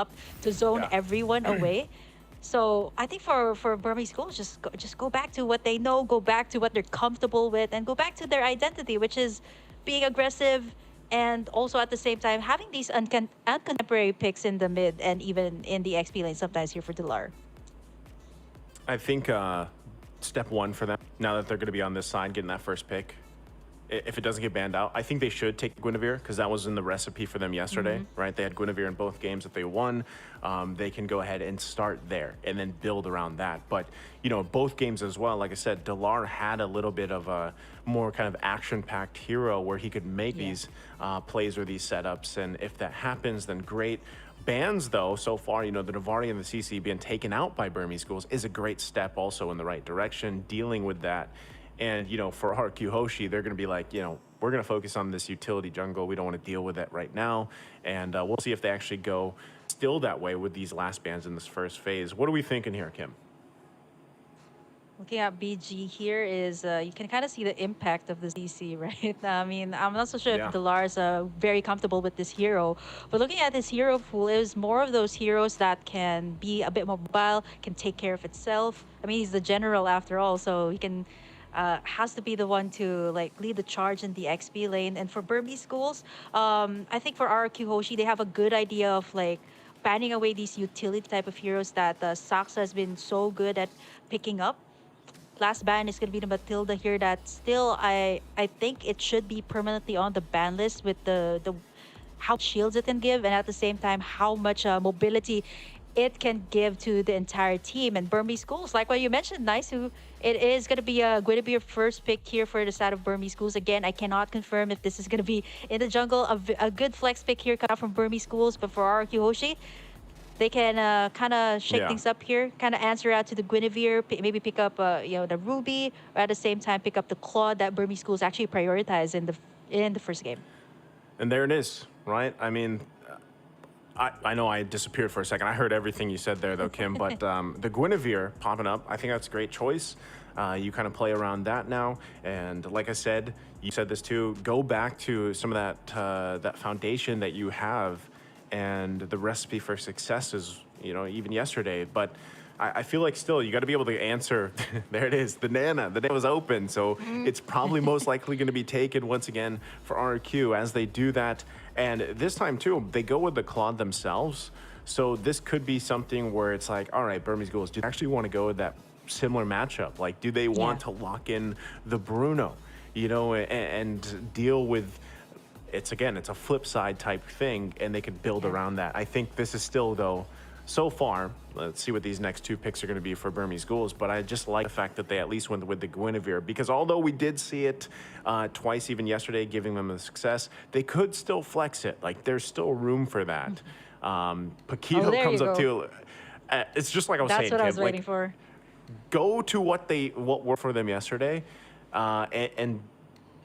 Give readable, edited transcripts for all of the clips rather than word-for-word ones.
up to zone Yeah. everyone away. So I think for Burmese schools, just go back to what they know, go back to what they're comfortable with, and go back to their identity, which is being aggressive, and also at the same time having these uncontemporary picks in the mid and even in the XP lane sometimes here for Dilar. I think step one for them, now that they're going to be on this side getting that first pick, if it doesn't get banned out, I think they should take Guinevere because that was in the recipe for them yesterday, right? They had Guinevere in both games that they won. They can go ahead and start there and then build around that. But, you know, both games as well, like I said, Dilar had a little bit of a more kind of action-packed hero where he could make these plays or these setups. And if that happens, then great. Bans, though, so far, you know, the Navari and the CC being taken out by Burmese schools is a great step also in the right direction, dealing with that. And, you know, for RRQ HOSHI, they're going to be like, you know, we're going to focus on this utility jungle. We don't want to deal with it right now. And we'll see if they actually go still that way with these last bans in this first phase. What are we thinking here, Kim? Looking at BG here is you can kind of see the impact of the CC, right? I mean, I'm not so sure if Dilar is very comfortable with this hero, but looking at this hero pool, it was more of those heroes that can be a bit more mobile, can take care of itself. I mean, he's the general after all, so he can has to be the one to like lead the charge in the XP lane. And for Burmese schools, I think for RRQ HOSHI, they have a good idea of like banning away these utility type of heroes that Saxa has been so good at picking up. Last ban is going to be the Matilda here that still I think it should be permanently on the ban list with the how shields it can give, and at the same time how much mobility it can give to the entire team. And Burmese schools, like what you mentioned, nice, who it is going to be your first pick here for the side of Burmese schools. Again, I cannot confirm if this is going to be in the jungle. A good flex pick here cut out from Burmese schools, but for RRQ HOSHI, they can kind of shake things up here, kind of answer out to the Guinevere, maybe pick up you know, the Ruby, or at the same time pick up the Claude that Burmese schools actually prioritize in the first game. And there it is, right? I mean, I know I disappeared for a second. I heard everything you said there, though, Kim. But the Guinevere popping up, I think that's a great choice. You kind of play around that now. And like I said, you said this too, go back to some of that, that foundation that you have and the recipe for success is, you know, even yesterday. But I feel like still you got to be able to answer. There it is. The Nana was open. So it's probably most likely going to be taken once again for RRQ as they do that. And this time, too, they go with the Claude themselves. So this could be something where it's like, all right, Burmese Ghouls, do they actually want to go with that similar matchup? Like, do they want to lock in the Bruno, you know, and deal with... It's, again, it's a flip side type thing, and they could build around that. I think this is still, though, so far, let's see what these next two picks are going to be for Burmese Ghouls, but I just like the fact that they at least went with the Guinevere, because although we did see it twice even yesterday, giving them the success, they could still flex it. Like, there's still room for that. Paquito comes up too. It's just like I was saying, That's what I was Kim, waiting like, for. Go to what worked for them yesterday, and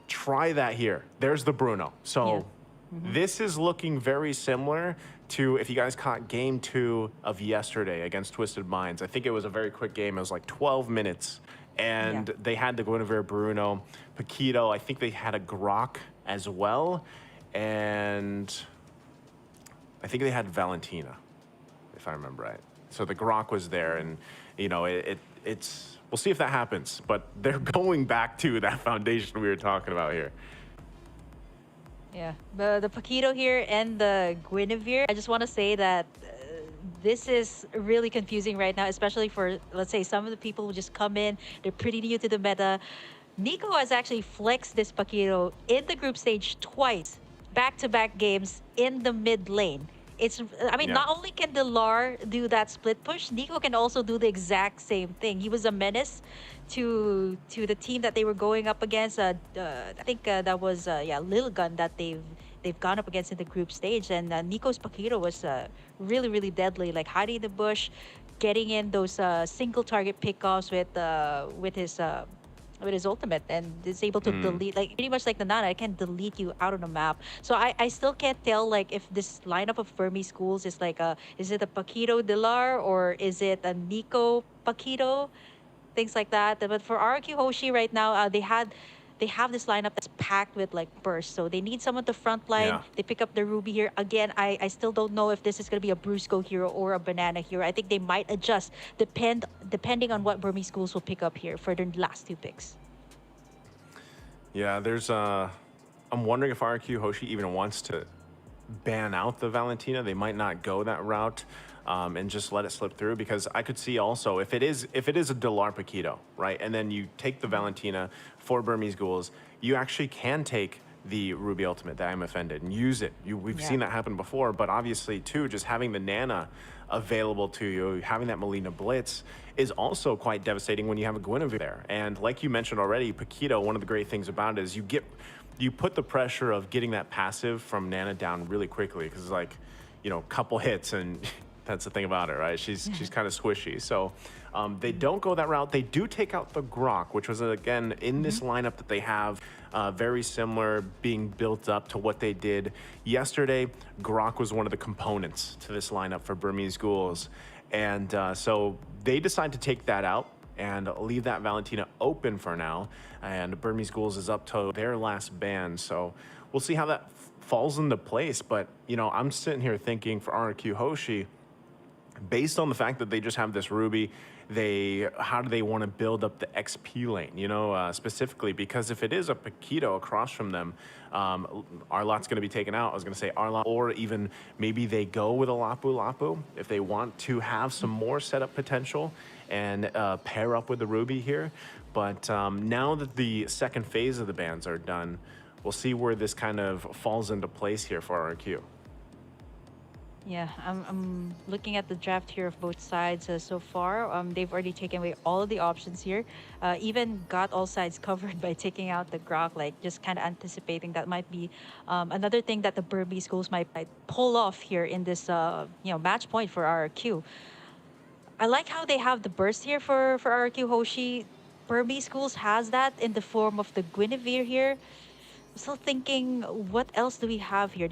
try that here. There's the Bruno. So this is looking very similar to if you guys caught game 2 of yesterday against Twisted Minds. I think it was a very quick game. It was like 12 minutes. And they had the Guinevere, Bruno, Paquito. I think they had a Grok as well. And I think they had Valentina, if I remember right. So the Grok was there. And, you know, it's... We'll see if that happens, but they're going back to that foundation we were talking about here. Yeah, the Paquito here and the Guinevere. I just want to say that this is really confusing right now, especially for, let's say, some of the people who just come in. They're pretty new to the meta. Nico has actually flexed this Paquito in the group stage twice, back-to-back games in the mid lane. I mean, not only can Dilar do that split push, Nico can also do the exact same thing. He was a menace to the team that they were going up against. I think that was Lil Gun that they've gone up against in the group stage. And Nico's Paquito was really, really deadly, like hiding in the bush, getting in those single target pickoffs with his ultimate, and is able to delete, like pretty much like the Nana, I can delete you out of the map. So I still can't tell like if this lineup of Burmese schools is like is it a Paquito Dilar or is it a Nico Paquito, things like that. But for RRQ HOSHI right now, they they have this lineup that's packed with like bursts. So they need someone to front line. Yeah. They pick up the Ruby here. Again, I still don't know if this is going to be a Brusco hero or a Banana hero. I think they might adjust depending on what Burmese schools will pick up here for their last two picks. Yeah, I'm wondering if RRQ Hoshi even wants to ban out the Valentina. They might not go that route and just let it slip through, because I could see also if it is a Delar Paquito, right, and then you take the Valentina for Burmese Ghouls, you actually can take the Ruby Ultimate that I'm offended and use it. We've seen that happen before, but obviously too, just having the Nana available to you, having that Melina Blitz is also quite devastating when you have a Guinevere there. And like you mentioned already, Paquito, one of the great things about it is you put the pressure of getting that passive from Nana down really quickly, because it's like, couple hits and that's the thing about her, right? She's kind of squishy. So they don't go that route. They do take out the Grok, which was, again, in this lineup that they have, very similar, being built up to what they did yesterday. Grok was one of the components to this lineup for Burmese Ghouls. And so they decide to take that out and leave that Valentina open for now. And Burmese Ghouls is up to their last ban. So we'll see how that falls into place. But, I'm sitting here thinking for RRQ Hoshi, based on the fact that they just have this Ruby, how do they want to build up the XP lane, specifically? Because if it is a Paquito across from them, Arlot's going to be taken out. I was going to say Arlot, or even maybe they go with a Lapu Lapu if they want to have some more setup potential and pair up with the Ruby here. But now that the second phase of the bans are done, we'll see where this kind of falls into place here for RRQ. Yeah, I'm looking at the draft here of both sides so far. They've already taken away all of the options here. Even got all sides covered by taking out the Grok, like just kind of anticipating that might be another thing that the Burmese schools might pull off here in this match point for RRQ. I like how they have the burst here for RRQ Hoshi. Burmese schools has that in the form of the Guinevere here. I'm still thinking, what else do we have here?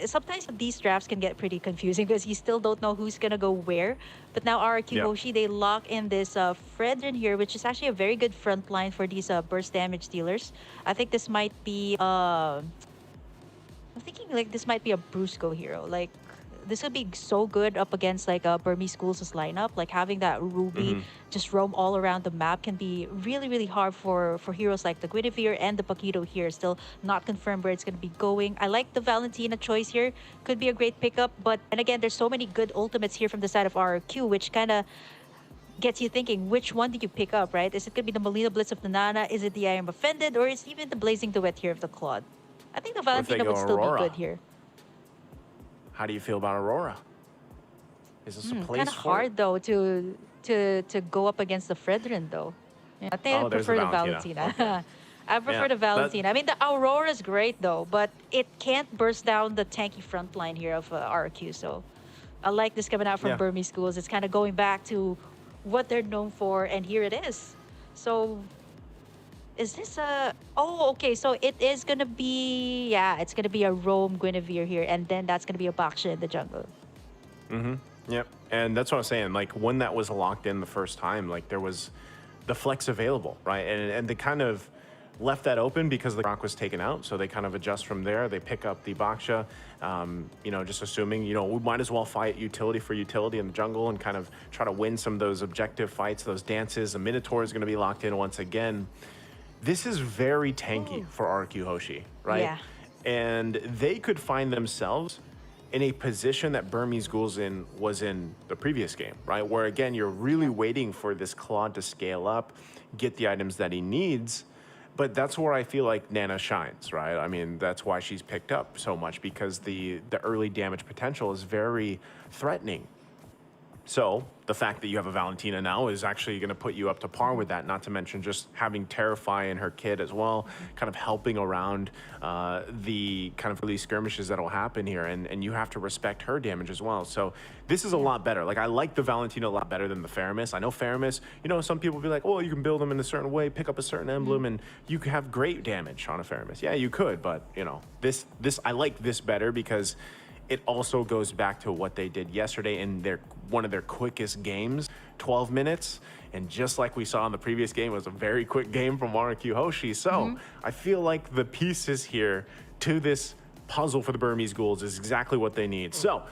Sometimes these drafts can get pretty confusing because you still don't know who's gonna go where. But now RRQ Hoshi, they lock in this Fredrin here, which is actually a very good front line for these burst damage dealers. I think this might be I'm thinking like this might be a Brusco hero. Like this would be so good up against like Burmese Schools' lineup. Like having that Ruby just roam all around the map can be really, really hard for heroes like the Guinevere and the Paquito here. Still not confirmed where it's going to be going. I like the Valentina choice here. Could be a great pickup. But, and again, there's so many good ultimates here from the side of RRQ, which kind of gets you thinking, which one did you pick up, right? Is it going to be the Melina Blitz of the Nana? Is it the I Am Offended? Or is it even the Blazing Duet here of the Claude? I think the Valentina would still be good here. How do you feel about Aurora? Is this a place kind of hard though to go up against the Fredrin though. Yeah, I think I prefer the Valentina. Okay. I prefer the Valentina. I mean, the Aurora is great though, but it can't burst down the tanky front line here of RRQ. So I like this coming out from Burmese Schools. It's kind of going back to what they're known for, and here it is. So is this a... Oh, okay. So it is going to be... Yeah, it's going to be a Roam Guinevere here. And then that's going to be a Baksha in the jungle. Yep. And that's what I'm saying. Like, when that was locked in the first time, like, there was the flex available, right? And they kind of left that open because the Grok was taken out. So they kind of adjust from there. They pick up the Baksha, just assuming, we might as well fight utility for utility in the jungle and kind of try to win some of those objective fights, those dances. The Minotaur is going to be locked in once again. This is very tanky for RRQ Hoshi, right? Yeah. And they could find themselves in a position that Burmese Ghouls was in the previous game, right? Where, again, you're really waiting for this Claude to scale up, get the items that he needs. But that's where I feel like Nana shines, right? I mean, that's why she's picked up so much, because the early damage potential is very threatening. So the fact that you have a Valentina now is actually going to put you up to par with that, not to mention just having Terrify in her kit as well, kind of helping around the kind of early skirmishes that will happen here. And you have to respect her damage as well. So this is a lot better. Like, I like the Valentina a lot better than the Faramis. I know Faramis, some people be like, oh, you can build them in a certain way, pick up a certain emblem, and you can have great damage on a Faramis. Yeah, you could, but, this I like this better because it also goes back to what they did yesterday in one of their quickest games, 12 minutes. And just like we saw in the previous game, it was a very quick game from RRQ HOSHI. So I feel like the pieces here to this puzzle for the Burmese Ghouls is exactly what they need. So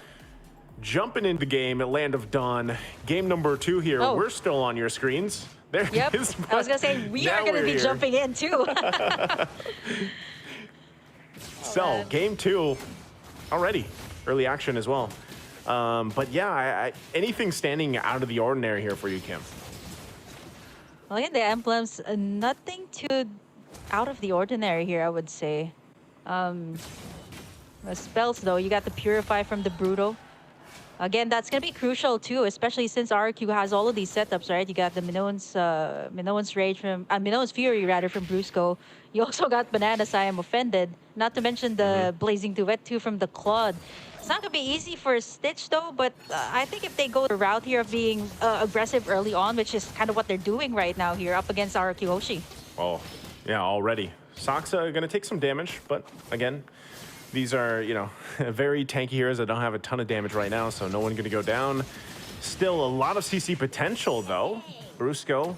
jumping into the game at Land of Dawn, game number 2 here. We're still on your screens. There it is. I was going to say, we are going to be jumping in too. So, game 2 already. Early action as well. But yeah, anything standing out of the ordinary here for you, Kim? Look at the emblems. Nothing too out of the ordinary here, I would say. The spells, though, you got the Purify from the Brutal. Again, that's going to be crucial, too, especially since RRQ has all of these setups, right? You got the Minoan's Rage from... Minoan's Fury, rather, from Brusco. You also got Bananas, I Am Offended. Not to mention the Blazing Duet, too, from the Claude. It's not going to be easy for Stitch, though, but I think if they go the route here of being aggressive early on, which is kind of what they're doing right now here up against RRQ HOSHI. Oh, yeah, already. Saksa going to take some damage, but again... These are, you know, very tanky heroes that don't have a ton of damage right now, so no one going to go down. Still a lot of CC potential, though. Brusco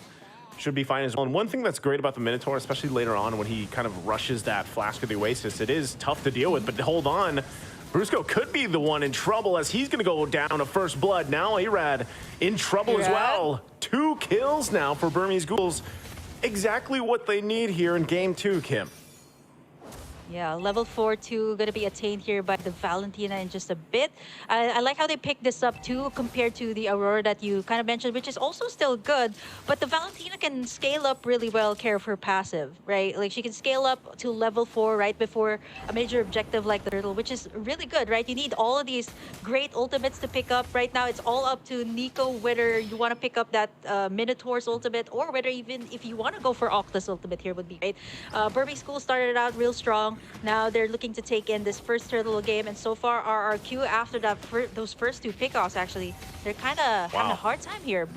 should be fine as well. And one thing that's great about the Minotaur, especially later on when he kind of rushes that Flask of the Oasis, it is tough to deal with, but hold on. Brusco could be the one in trouble as he's going to go down to first blood. Now Arad in trouble as well. 2 kills now for Burmese Ghouls. Exactly what they need here in game 2, Kim. Yeah, level 4-2 going to be attained here by the Valentina in just a bit. I like how they picked this up too compared to the Aurora that you kind of mentioned, which is also still good. But the Valentina can scale up really well, care of her passive, right? Like she can scale up to level 4 right before a major objective like the Turtle, which is really good, right? You need all of these great ultimates to pick up. Right now, it's all up to Nico whether you want to pick up that Minotaur's ultimate or whether even if you want to go for Octa's ultimate here would be great. Burmese School started out real strong. Now they're looking to take in this first Turtle game, and so far RRQ after that those first 2 pickoffs actually they're kind of having a hard time here.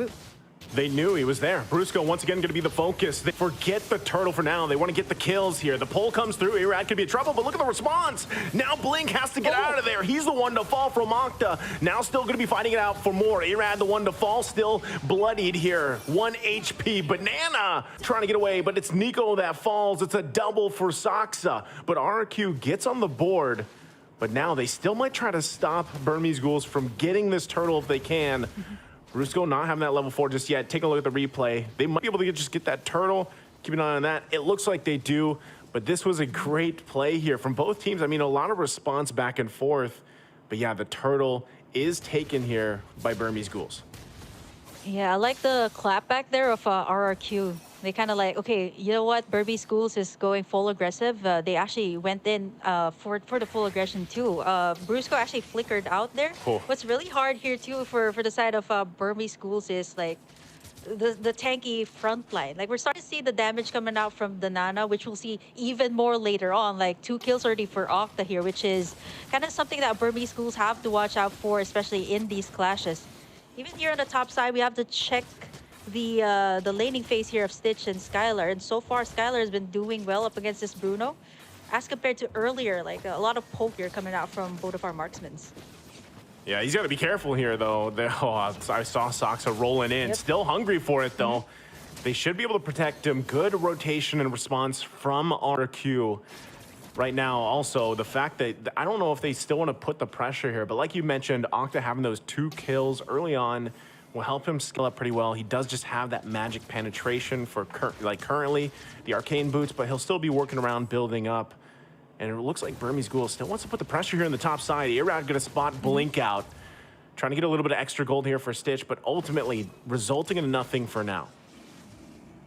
They knew he was there. Brusco once again going to be the focus. They forget the Turtle for now. They want to get the kills here. The pull comes through. Irad could be in trouble, but look at the response. Now Blink has to get out of there. He's the one to fall from Octa. Now still going to be fighting it out for more. Irad the one to fall, still bloodied here. 1 HP. Banana trying to get away, but it's Nico that falls. It's a double for Saksa. But RRQ gets on the board. But now they still might try to stop Burmese Ghouls from getting this Turtle if they can. Brusco not having that level 4 just yet. Take a look at the replay. They might be able to just get that Turtle. Keep an eye on that. It looks like they do, but this was a great play here from both teams. I mean, a lot of response back and forth, but yeah, the Turtle is taken here by Burmese Ghouls. Yeah, I like the clap back there of RRQ. They kind of like, okay, you know what? Burmese Schools is going full aggressive. They actually went in for the full aggression too. Brusco actually flickered out there. Cool. What's really hard here too for the side of Burmese Schools is like the tanky front line. Like we're starting to see the damage coming out from the Nana, which we'll see even more later on. Like 2 kills already for Octa here, which is kind of something that Burmese Schools have to watch out for, especially in these clashes. Even here on the top side, we have to check the laning phase here of Stitch and Skylar, and so far Skylar has been doing well up against this Bruno as compared to earlier. Like a lot of poke here coming out from both of our marksmen. Yeah, he's got to be careful here though. I saw Saksa rolling in, still hungry for it though. They should be able to protect him. Good rotation and response from RQ right now. Also the fact that I don't know if they still want to put the pressure here, but like you mentioned, Octa having those 2 kills early on will help him scale up pretty well. He does just have that magic penetration for currently the arcane boots, but he'll still be working around building up. And it looks like Burmese Ghoul still wants to put the pressure here in the top side. Irad gonna spot Blink out, trying to get a little bit of extra gold here for Stitch, but ultimately resulting in nothing for now.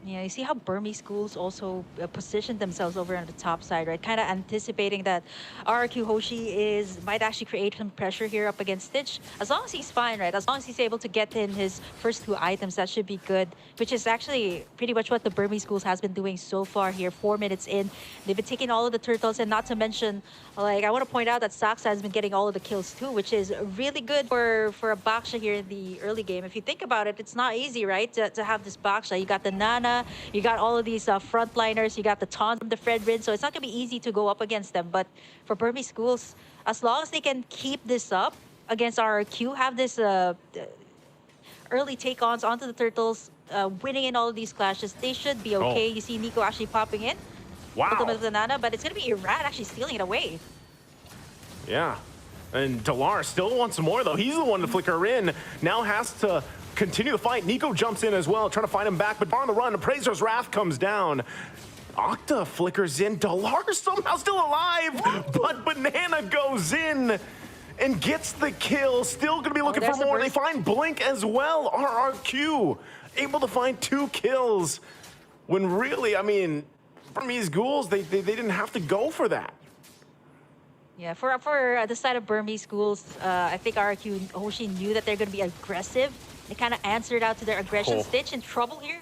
Yeah, you see how Burmese Schools also positioned themselves over on the top side, right? Kind of anticipating that RRQ HOSHI might actually create some pressure here up against Stitch. As long as he's fine, right? As long as he's able to get in his first 2 items, that should be good. Which is actually pretty much what the Burmese Schools has been doing so far here. 4 minutes in, they've been taking all of the turtles, and not to mention, like I want to point out that Saksa has been getting all of the kills too, which is really good for a Baksha here in the early game. If you think about it, it's not easy, right? To have this Baksha. You got the Nana. You got all of these frontliners. You got the taunt from the Fredrin, so it's not going to be easy to go up against them. But for Burmese Schools, as long as they can keep this up against RRQ, have this early take-ons onto the turtles, winning in all of these clashes, they should be okay. You see Nico actually popping in. Wow. Ultimate Banana, but it's going to be Iran actually stealing it away. Yeah. And Delar still wants more, though. He's the one to flicker in. Now has to continue the fight. Nico jumps in as well, trying to find him back, but on the run, Appraiser's Wrath comes down. Octa flickers in. Delar somehow still alive, but Banana goes in and gets the kill. Still going to be looking for more. They find Blink as well. RRQ able to find 2 kills when really, I mean, Burmese Ghouls, they didn't have to go for that. Yeah, for the side of Burmese Ghouls, I think RRQ and HOSHI knew that they're going to be aggressive. They kind of answered out to their aggression. Stitch in trouble here.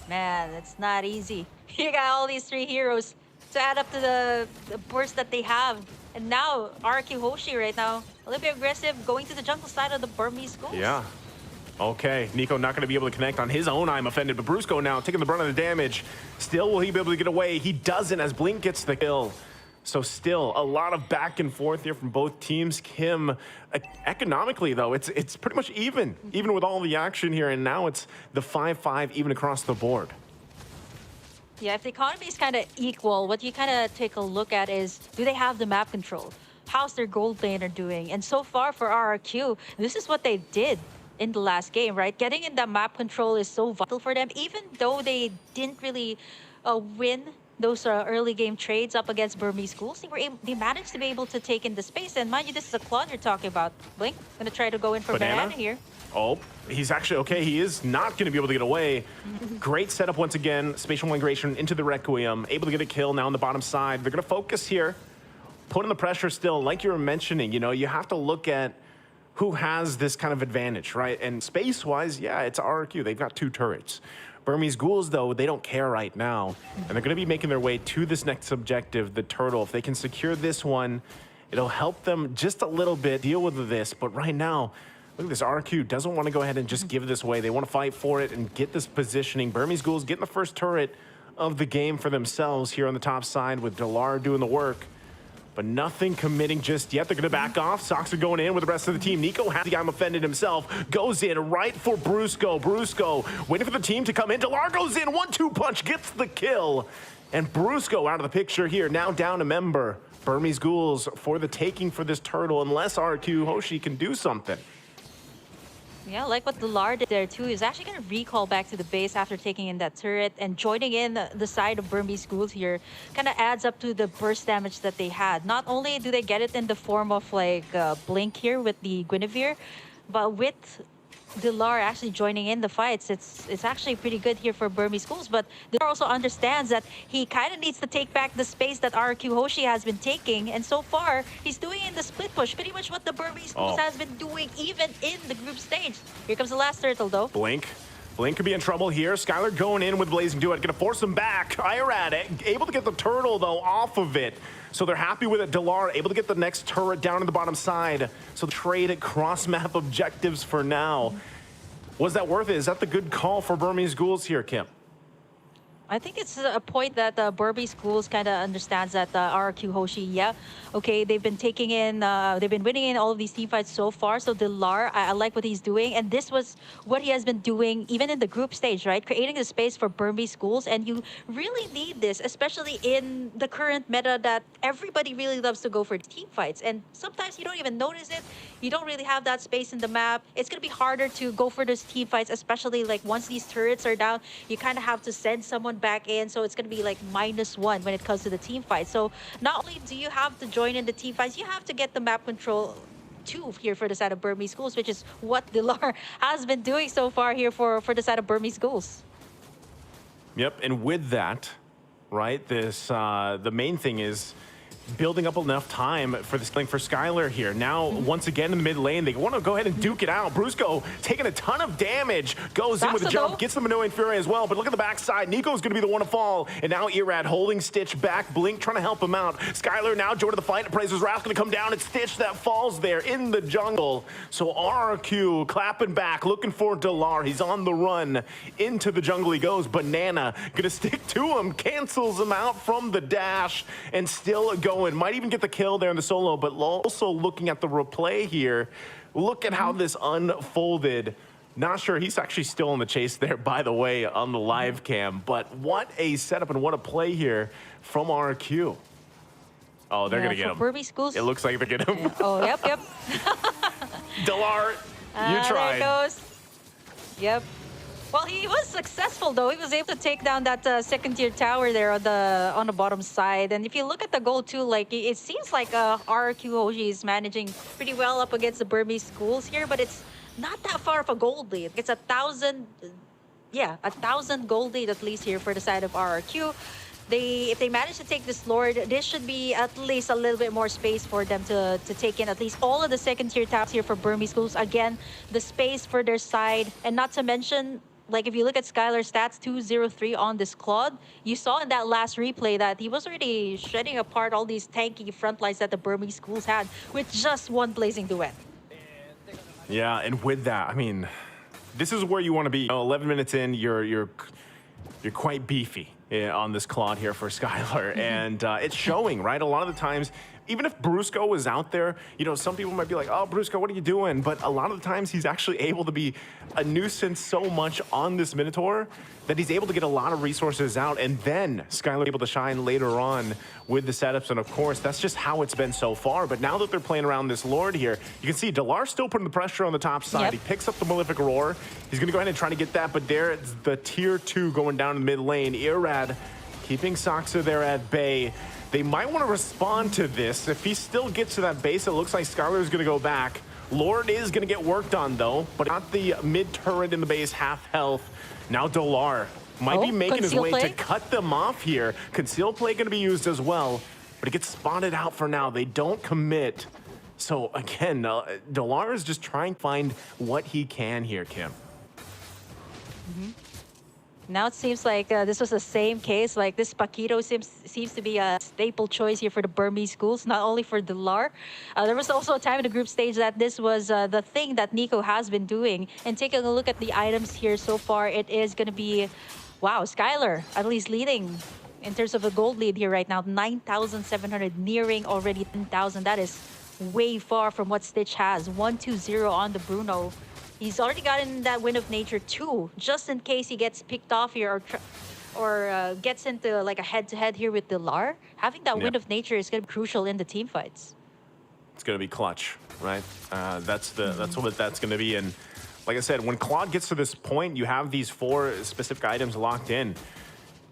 Man, it's not easy. You got all these 3 heroes to add up to the burst that they have. And now, RRQ HOSHI right now, a little bit aggressive, going to the jungle side of the Burmese Ghouls. Yeah. Okay, Nico not going to be able to connect on his own I'm offended, but Brusco now taking the brunt of the damage. Still, will he be able to get away? He doesn't as Blink gets the kill. So still, a lot of back and forth here from both teams. Kim, economically, though, it's pretty much even with all the action here. And now it's the 5-5 even across the board. Yeah, if the economy is kind of equal, what you kind of take a look at is, do they have the map control? How's their gold laner doing? And so far for RRQ, this is what they did in the last game, right? Getting in that map control is so vital for them, even though they didn't really win those early game trades up against Burmese Ghouls. They managed to be able to take in the space. And mind you, this is a Claude you're talking about. Blink, gonna try to go in for Banana here. Oh, he's actually okay. He is not going to be able to get away. Great setup once again. Spatial migration into the Requiem. Able to get a kill now on the bottom side. They're going to focus here. Put in the pressure still. Like you were mentioning, you know, you have to look at who has this kind of advantage, right? And space-wise, yeah, it's RRQ. They've got 2 turrets. Burmese Ghouls, though, they don't care right now. And they're going to be making their way to this next objective, the turtle. If they can secure this one, it'll help them just a little bit deal with this. But right now, look at this. RRQ doesn't want to go ahead and just give this away. They want to fight for it and get this positioning. Burmese Ghouls getting the first turret of the game for themselves here on the top side with Delar doing the work. But nothing committing just yet. They're going to back off. Sox are going in with the rest of the team. Nico has the I'm offended himself. Goes in right for Brusco. Brusco waiting for the team to come in. Delar goes in. 1-2 punch. Gets the kill. And Brusco out of the picture here. Now down a member. Burmese Ghouls for the taking for this turtle. Unless RRQ HOSHI can do something. Yeah, like what Delar did there too. He's actually going to recall back to the base after taking in that turret, and joining in the side of Burmese Ghouls here kind of adds up to the burst damage that they had. Not only do they get it in the form of like Blink here with the Guinevere, but with Delar actually joining in the fights, it's actually pretty good here for Burmese Ghouls. But Delar also understands that he kind of needs to take back the space that RRQ HOSHI has been taking, and so far he's doing in the split push pretty much what the Burmese Ghouls has been doing even in the group stage. Here comes the last turtle though. Blink could be in trouble here. Skylar going in with Blazing Duet, gonna force him back. Irad able to get the turtle though off of it. So they're happy with it. Delar able to get the next turret down to the bottom side. So trade at cross-map objectives for now. Was that worth it? Is that the good call for Burmese Ghouls here, Kim? I think it's a point that Burmese Ghouls kind of understands that RRQ HOSHI, yeah, okay, they've been taking in, they've been winning in all of these team fights so far. So Delar, I like what he's doing, and this was what he has been doing even in the group stage, right? Creating the space for Burmese Ghouls, and you really need this, especially in the current meta that everybody really loves to go for team fights, and sometimes you don't even notice it. You don't really have that space in the map. It's gonna be harder to go for those team fights, especially like once these turrets are down, you kind of have to send someone back in, so it's going to be like -1 when it comes to the team fight. So not only do you have to join in the team fights, you have to get the map control too here for the side of Burmese Ghouls, which is what Delar has been doing so far here for the side of Burmese Ghouls. Yep, and with that, right, this the main thing is building up enough time for this thing for Skylar here. Now, once again in the mid lane, they want to go ahead and duke it out. Brusco taking a ton of damage, goes in with a jump, gets the Minoan Fury as well, but look at the backside. Nico's going to be the one to fall, and now Irad holding Stitch back. Blink trying to help him out. Skylar now joined the fight. Appraiser's Wrath going to come down. It's Stitch that falls there in the jungle. So RRQ clapping back, looking for Delar. He's on the run. Into the jungle he goes. Banana going to stick to him, cancels him out from the dash, and still going going. Might even get the kill there in the solo, but also looking at the replay here, look at how this unfolded. Not sure he's actually still in the chase there, by the way, on the live cam. But what a setup and what a play here from RRQ. Oh, they're going to get him. BURMESE schools. It looks like they're getting him. Oh, yep. Delar, you tried. There it goes. Yep. Well, he was successful, though. He was able to take down that second-tier tower there on the bottom side. And if you look at the goal, too, like, it seems like RRQ HOSHI is managing pretty well up against the BURMESE schools here, but it's not that far of a gold lead. It's 1,000, yeah, 1,000 gold lead at least here for the side of RRQ. If they manage to take this Lord, this should be at least a little bit more space for them to take in at least all of the second-tier towers here for BURMESE schools. Again, the space for their side, and not to mention, like, if you look at Skylar's stats, 203 on this Claude, you saw in that last replay that he was already shredding apart all these tanky front lines that the BURMESE schools had with just one blazing duet. Yeah, and with that, I mean, this is where you want to be. 11 minutes in, you're quite beefy on this Claude here for Skylar, and it's showing, right? A lot of the times, even if Brusco was out there, you know, some people might be like, oh, Brusco, what are you doing? But a lot of the times he's actually able to be a nuisance so much on this Minotaur that he's able to get a lot of resources out, and then Skylar able to shine later on with the setups. And of course, that's just how it's been so far. But now that they're playing around this Lord here, you can see Delar still putting the pressure on the top side. Yep. He picks up the Malefic Roar. He's gonna go ahead and try to get that, but there's the tier 2 going down in the mid lane. Irad keeping Saksa there at bay. They might want to respond to this. If he still gets to that base, it looks like Skylar's going to go back. Lord is going to get worked on, though, but not the mid-turret in the base, half health. Now Delar might be making his way to cut them off here. Conceal play going to be used as well, but it gets spotted out for now. They don't commit. So, again, Delar is just trying to find what he can here, Kim. Now it seems like this was the same case. Like, this Paquito seems to be a staple choice here for the BURMESE schools, not only for Delar. There was also a time in the group stage that this was the thing that Nico has been doing. And taking a look at the items here so far, it is going to be, wow, Skylar at least leading in terms of a gold lead here right now. 9,700, nearing already 10,000. That is way far from what Stitch has. 1-2-0 on the Bruno. He's already gotten that Wind of Nature too, just in case he gets picked off here or gets into like a head-to-head here with Delar. Having that Wind of Nature is going to be crucial in the team fights. It's going to be clutch, right? That's what that's going to be. And like I said, when Claude gets to this point, you have these 4 specific items locked in.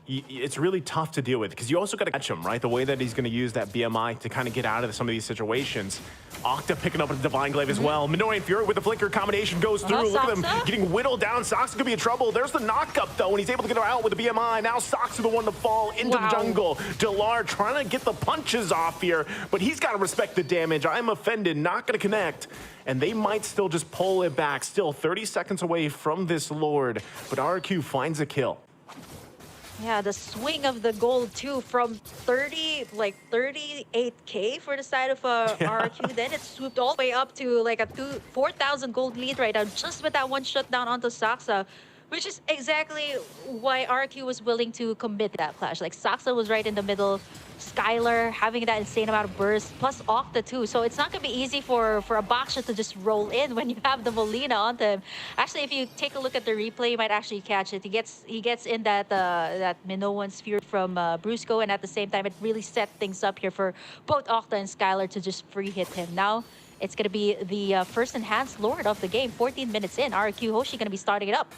It's really tough to deal with because you also got to catch him, right? The way that he's going to use that BMI to kind of get out of some of these situations. Octa picking up a Divine Glaive as well. Minoran Fury with the Flicker combination goes through. Look at them getting whittled down. Sox could be in trouble. There's the knockup though, and he's able to get her out with the BMI. Now Sox are the one to fall into the jungle. Delar trying to get the punches off here, but he's got to respect the damage. I'm offended, not going to connect. And they might still just pull it back. Still 30 seconds away from this Lord, but RRQ finds a kill. Yeah, the swing of the gold too from 38K for the side of RRQ. Then it swooped all the way up to like a 4,000 gold lead right now, just with that one shutdown onto Saksa, which is exactly why RRQ was willing to commit that clash. Like, Saksa was right in the middle, Skylar having that insane amount of burst, plus Octa too. So it's not going to be easy for a Baksha to just roll in when you have the Molina onto him. Actually, if you take a look at the replay, you might actually catch it. He gets in that Minoan sphere from Brusco, and at the same time, it really set things up here for both Octa and Skylar to just free hit him. Now, it's going to be the first enhanced Lord of the game. 14 minutes in, RRQ HOSHI going to be starting it up.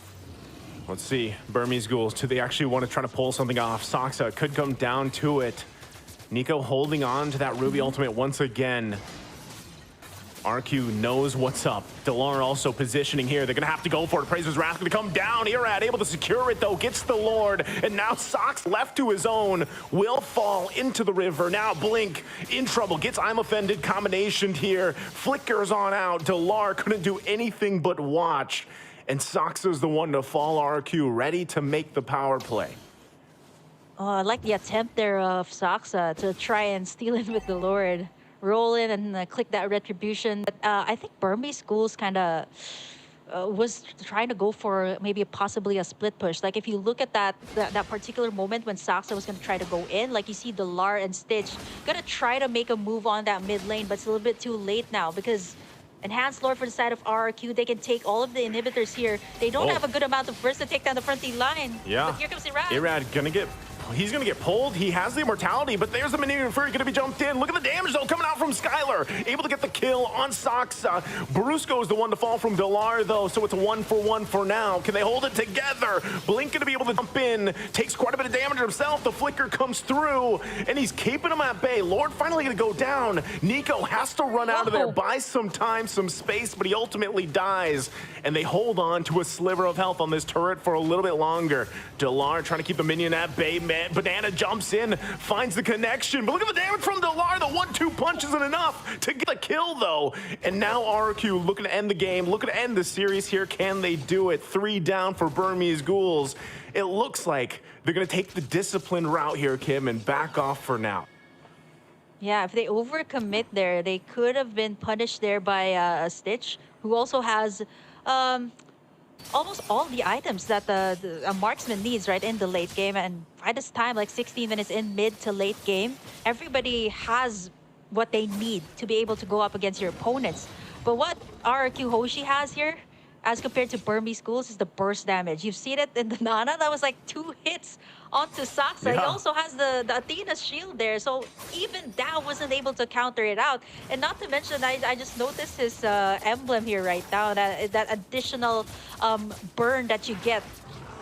Let's see, BURMESE Ghouls, do they actually want to try to pull something off? Saksa could come down to it. Nico holding on to that Ruby ultimate once again. RQ knows what's up. Delar also positioning here. They're going to have to go for it. Praiser's Wrath going to come down. Irad able to secure it, though. Gets the Lord. And now Sox left to his own. Will fall into the river. Now Blink in trouble. Gets I'm Offended combination here. Flickers on out. Delar couldn't do anything but watch. And Saksa's the one to fall. RQ ready to make the power play. Oh, I like the attempt there of Saksa to try and steal in with the Lord. Roll in and click that retribution. But I think BURMESE schools kind of was trying to go for maybe possibly a split push. Like if you look at that particular moment when Saksa was going to try to go in, like you see Delar and Stitch gonna try to make a move on that mid lane, but it's a little bit too late now because Enhanced Lord for the side of RRQ, they can take all of the inhibitors here. They don't have a good amount of burst to take down the front line. Yeah. But here comes Irad. Irad he's gonna get pulled. He has the immortality, but there's the Minion Fury gonna be jumped in. Look at the damage though coming out from Skylar. Able to get the kill on Saksa. Brusco is the one to fall from Delar though, so it's a 1-for-1 for now. Can they hold it together? Blink gonna be able to jump in. Takes quite a bit of damage himself. The flicker comes through, and he's keeping him at bay. Lord finally gonna go down. Nico has to run out of there, buy some time, some space, but he ultimately dies. And they hold on to a sliver of health on this turret for a little bit longer. Delar trying to keep the minion at bay. Banana jumps in, finds the connection, but look at the damage from Delar. The 1-2 punch isn't enough to get a kill though. And now RRQ looking to end the game, looking to end the series here. Can they do it? 3 down for Burmese Ghouls. It looks like they're gonna take the disciplined route here, Kim, and back off for now. Yeah, if they overcommit there, they could have been punished there by Stitch, who also has almost all the items that a marksman needs, right, in the late game. And by this time, like 16 minutes in mid to late game, everybody has what they need to be able to go up against your opponents. But what RRQ HOSHI has here, as compared to Burmese Ghouls, is the burst damage. You've seen it in the Nana. That was like 2 hits onto Saksa. Yeah. He also has the Athena's shield there. So even that wasn't able to counter it out. And not to mention, I just noticed his emblem here right now. That additional burn that you get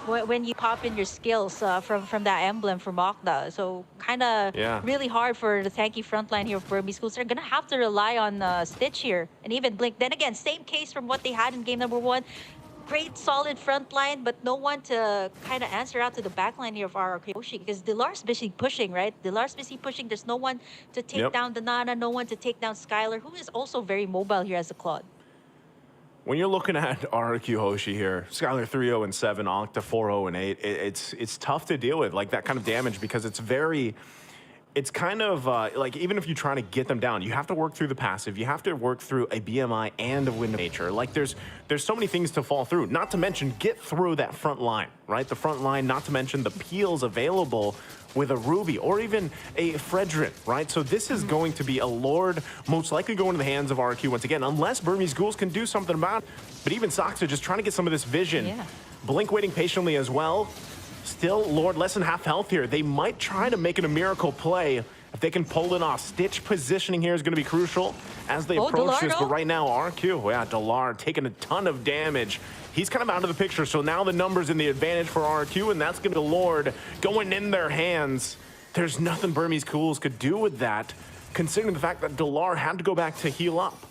when you pop in your skills from that emblem from Okta. So kind of really hard for the tanky frontline here of Burmese Ghouls. They're going to have to rely on Stitch here and even Blink. Then again, same case from what they had in game number 1. Great solid front line, but no one to kind of answer out to the back line here of RRQ HOSHI, because Delar's busy pushing, right? Delar's busy pushing. There's no one to take down the Nana, no one to take down Skylar, who is also very mobile here as a Claude. When you're looking at RRQ HOSHI here, Skylar 3-0-7, Octa 4-0-8, it's tough to deal with, like that kind of damage, because it's kind of like, even if you try to get them down, you have to work through the passive, you have to work through a BMI and a Wind of Nature. Like there's so many things to fall through, not to mention get through that front line, right? The front line, not to mention the peels available with a Ruby or even a Fredrin, right? So this is going to be a Lord, most likely going to the hands of RRQ once again, unless Burmese Ghouls can do something about it. But even Saksa just trying to get some of this vision. Yeah. Blink waiting patiently as well. Still, Lord less than half health here. They might try to make it a miracle play if they can pull it off. Stitch positioning here is going to be crucial as they approach this. But right now, RRQ, yeah, Delar taking a ton of damage. He's kind of out of the picture, so now the numbers in the advantage for RRQ, and that's going to be Lord going in their hands. There's nothing Burmese Ghouls could do with that, considering the fact that Delar had to go back to heal up.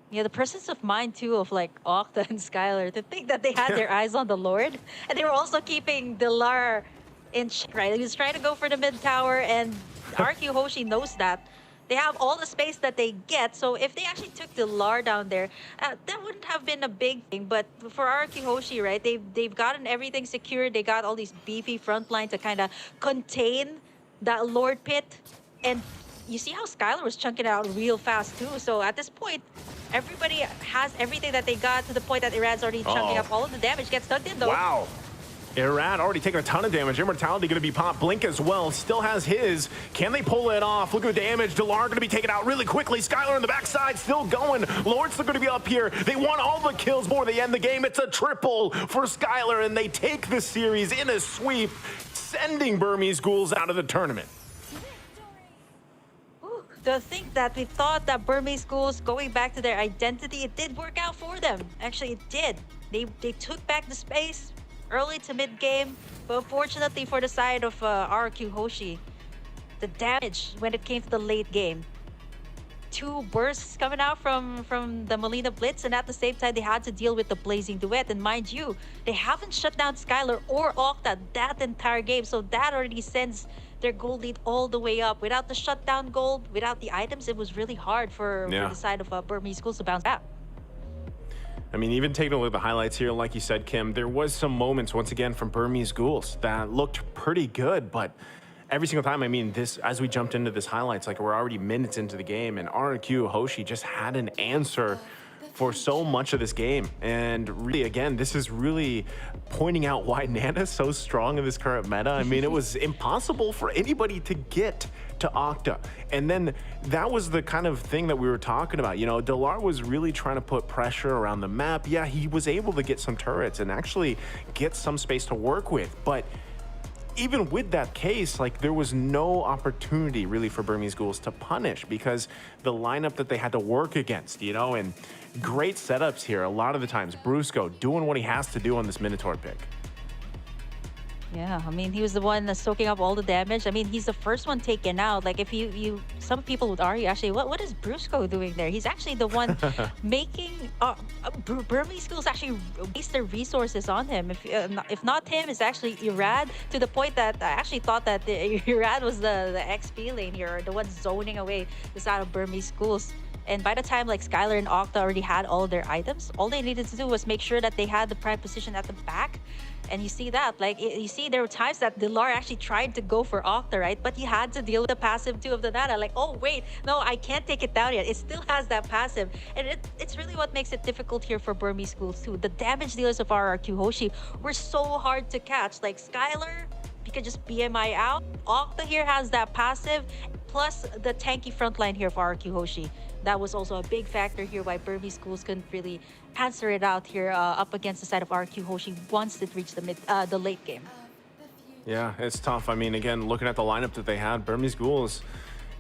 Yeah, the presence of mind, too, of like Okta and Skylar, to think that they had their eyes on the Lord. And they were also keeping Delar in check, right? He was trying to go for the mid tower, and RRQ HOSHI knows that. They have all the space that they get, so if they actually took Delar down there, that wouldn't have been a big thing. But for RRQ HOSHI, right, they've gotten everything secured. They got all these beefy front line to kind of contain that Lord pit. And you see how Skylar was chunking it out real fast, too. So at this point, everybody has everything that they got, to the point that Irad's already chunking up all of the damage. Gets tugged in, though. Wow. Irad already taking a ton of damage. Immortality going to be popped. Blink as well. Still has his. Can they pull it off? Look at the damage. Delar going to be taken out really quickly. Skylar on the backside still going. Lord's still going to be up here. They want all the kills before they end the game. It's a triple for Skylar, and they take the series in a sweep, sending Burmese Ghouls out of the tournament. To think that we thought that Burmese Ghouls going back to their identity, it did work out for them. Actually, it did. They took back the space early to mid game, but unfortunately for the side of RRQ HOSHI, the damage when it came to the late game. 2 bursts coming out from the Molina Blitz, and at the same time they had to deal with the Blazing Duet. And mind you, they haven't shut down Skylar or Okta that entire game, so that already sends their gold lead all the way up. Without the shutdown gold, without the items, it was really hard for the side of Burmese Ghouls to bounce back. I mean, even taking a look at the highlights here, like you said, Kim, there was some moments, once again, from Burmese Ghouls that looked pretty good, but every single time, I mean, this, as we jumped into this highlights, like we're already minutes into the game, and RRQ HOSHI just had an answer for so much of this game. And really, again, this is really pointing out why Nana's so strong in this current meta. I mean, it was impossible for anybody to get to Octa. And then that was the kind of thing that we were talking about. You know, Delar was really trying to put pressure around the map. Yeah, he was able to get some turrets and actually get some space to work with. But even with that case, like, there was no opportunity really for Burmese Ghouls to punish because the lineup that they had to work against, you know, and great setups here. A lot of the times, Brusco doing what he has to do on this Minotaur pick. Yeah, I mean, he was the one that's soaking up all the damage. I mean, he's the first one taken out. Like, if some people would argue, actually, what is Brusco doing there? He's actually the one making Burmese schools actually waste their resources on him. If not him, it's actually Irad, to the point that I actually thought that Irad was the XP lane here, the one zoning away the side of Burmese schools. And by the time like Skylar and Octa already had all their items, all they needed to do was make sure that they had the prime position at the back. And you see that, like, you see there were times that Delar actually tried to go for Octa, right? But he had to deal with the passive too of the Nana. Like, oh wait, no, I can't take it down yet. It still has that passive. And it's really what makes it difficult here for Burmese schools too. The damage dealers of RRQ HOSHI were so hard to catch. Like Skylar, you could just BMI out. Octa here has that passive, plus the tanky front line here for RRQ HOSHI. That was also a big factor here why Burmese schools couldn't really answer it out here up against the side of RRQ HOSHI once it reached the late game. Yeah, it's tough. I mean, again, looking at the lineup that they had, Burmese Ghouls,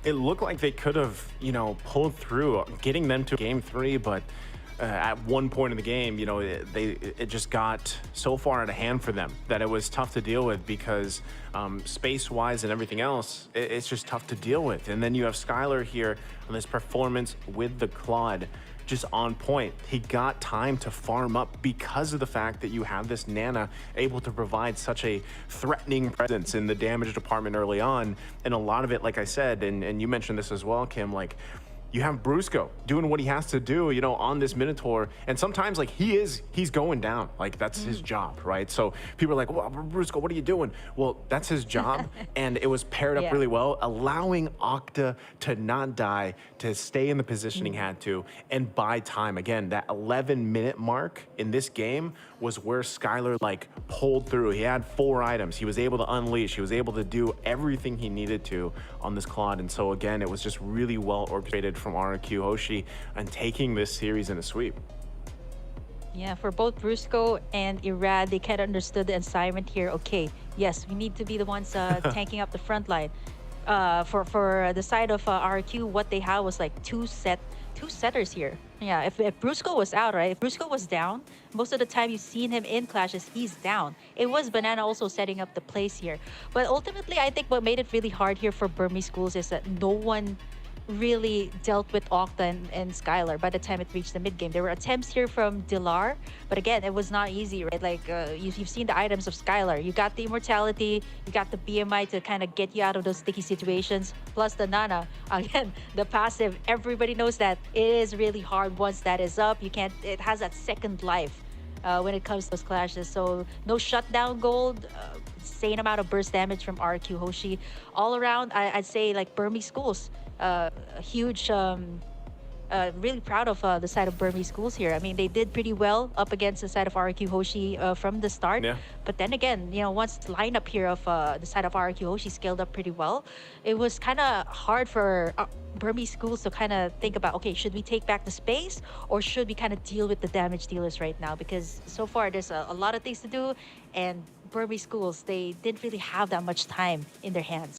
it looked like they could have, you know, pulled through, getting them to game 3, but at one point in the game, you know, it just got so far out of hand for them that it was tough to deal with because space-wise and everything else, it's just tough to deal with. And then you have Skylar here on this performance with the Claude, just on point. He got time to farm up because of the fact that you have this Nana able to provide such a threatening presence in the damage department early on. And a lot of it, like I said, and you mentioned this as well, Kim, like, you have Brusco doing what he has to do, you know, on this Minotaur. And sometimes, like, he's going down. Like, that's his job, right? So people are like, well, Brusco, what are you doing? Well, that's his job. And it was paired up really well, allowing Octa to not die, to stay in the position he had to, and buy time. Again, that 11-minute mark in this game was where Skylar, like, pulled through. He had 4 items. He was able to unleash. He was able to do everything he needed to on this Claude. And so, again, it was just really well orchestrated from RRQ HOSHI and taking this series in a sweep. Yeah, for both Brusco and Irad, they kind of understood the assignment here. Okay, yes, we need to be the ones tanking up the front line. For the side of RRQ, what they had was like two setters here. Yeah, if Brusco was out, right? If Brusco was down, most of the time you've seen him in clashes, he's down. It was Banana also setting up the place here. But ultimately, I think what made it really hard here for Burmese schools is that no one really dealt with Octa and Skylar by the time it reached the mid game. There were attempts here from Delar, but again, it was not easy, right? Like you've seen the items of Skylar. You got the immortality, you got the BMI to kind of get you out of those sticky situations, plus the Nana. Again, the passive, everybody knows that it is really hard once that is up. You can't, it has that second life when it comes to those clashes. So no shutdown gold, insane amount of burst damage from RQ HOSHI. All around, I'd say like Burmese schools, a huge really proud of the side of Burmese schools here. I mean, they did pretty well up against the side of RRQ HOSHI from the start. Yeah. But then again, you know, once the lineup here of the side of RRQ HOSHI scaled up pretty well, it was kind of hard for Burmese schools to kind of think about, okay, should we take back the space or should we kind of deal with the damage dealers right now? Because so far there's a lot of things to do, and Burmese schools, they didn't really have that much time in their hands.